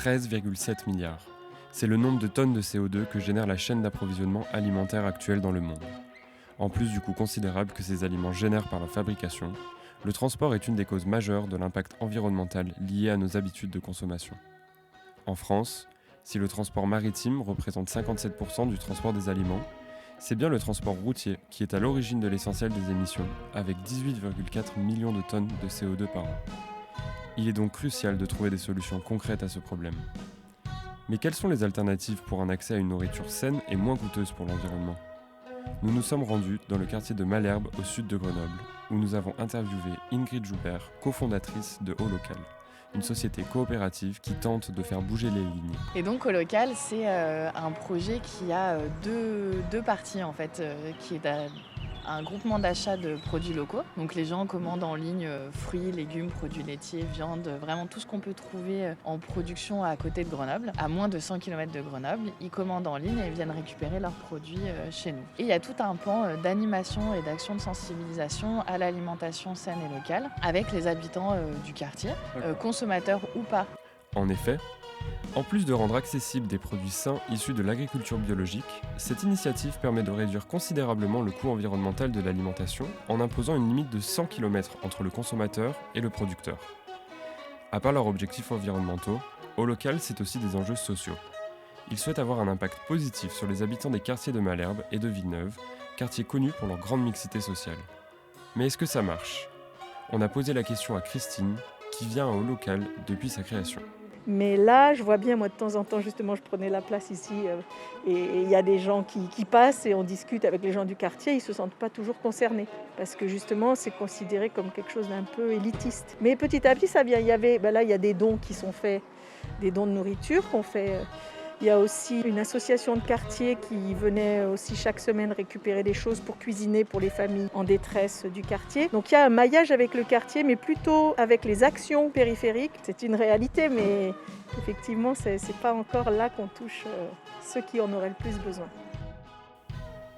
13,7 milliards. C'est le nombre de tonnes de CO2 que génère la chaîne d'approvisionnement alimentaire actuelle dans le monde. En plus du coût considérable que ces aliments génèrent par leur fabrication, le transport est une des causes majeures de l'impact environnemental lié à nos habitudes de consommation. En France, si le transport maritime représente 57% du transport des aliments, c'est bien le transport routier qui est à l'origine de l'essentiel des émissions, avec 18,4 millions de tonnes de CO2 par an. Il est donc crucial de trouver des solutions concrètes à ce problème. Mais quelles sont les alternatives pour un accès à une nourriture saine et moins coûteuse pour l'environnement ? Nous nous sommes rendus dans le quartier de Malherbe, au sud de Grenoble, où nous avons interviewé Ingrid Joubert, cofondatrice de Holocal, une société coopérative qui tente de faire bouger les lignes. Et donc Holocal, c'est un projet qui a deux parties en fait, qui est un groupement d'achat de produits locaux. Donc les gens commandent en ligne fruits, légumes, produits laitiers, viande, vraiment tout ce qu'on peut trouver en production à côté de Grenoble, à moins de 100 km de Grenoble. Ils commandent en ligne et viennent récupérer leurs produits chez nous. Et il y a tout un pan d'animation et d'action de sensibilisation à l'alimentation saine et locale avec les habitants du quartier, consommateurs ou pas. En effet, en plus de rendre accessibles des produits sains issus de l'agriculture biologique, cette initiative permet de réduire considérablement le coût environnemental de l'alimentation en imposant une limite de 100 km entre le consommateur et le producteur. À part leurs objectifs environnementaux, Holocal, c'est aussi des enjeux sociaux. Ils souhaitent avoir un impact positif sur les habitants des quartiers de Malherbe et de Villeneuve, quartiers connus pour leur grande mixité sociale. Mais est-ce que ça marche ? On a posé la question à Christine, qui vient à Holocal depuis sa création. Mais là, je vois bien, moi de temps en temps, justement, je prenais la place ici et il y a des gens qui passent et on discute avec les gens du quartier, ils ne se sentent pas toujours concernés parce que justement, c'est considéré comme quelque chose d'un peu élitiste. Mais petit à petit, ça vient. Il y a des dons qui sont faits, des dons de nourriture qu'on fait. Il y a aussi une association de quartier qui venait aussi chaque semaine récupérer des choses pour cuisiner pour les familles en détresse du quartier. Donc il y a un maillage avec le quartier, mais plutôt avec les actions périphériques. C'est une réalité, mais effectivement, c'est pas encore là qu'on touche ceux qui en auraient le plus besoin.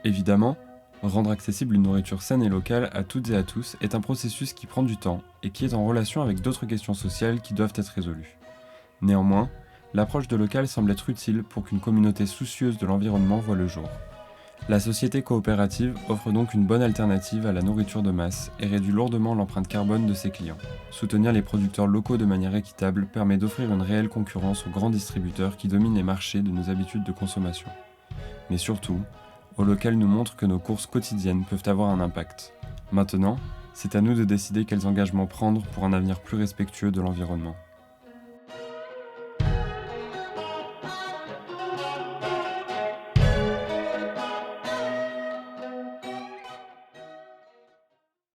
Évidemment, rendre accessible une nourriture saine et locale à toutes et à tous est un processus qui prend du temps et qui est en relation avec d'autres questions sociales qui doivent être résolues. Néanmoins, l'approche de Holocal semble être utile pour qu'une communauté soucieuse de l'environnement voie le jour. La société coopérative offre donc une bonne alternative à la nourriture de masse et réduit lourdement l'empreinte carbone de ses clients. Soutenir les producteurs locaux de manière équitable permet d'offrir une réelle concurrence aux grands distributeurs qui dominent les marchés de nos habitudes de consommation. Mais surtout, Holocal nous montre que nos courses quotidiennes peuvent avoir un impact. Maintenant, c'est à nous de décider quels engagements prendre pour un avenir plus respectueux de l'environnement.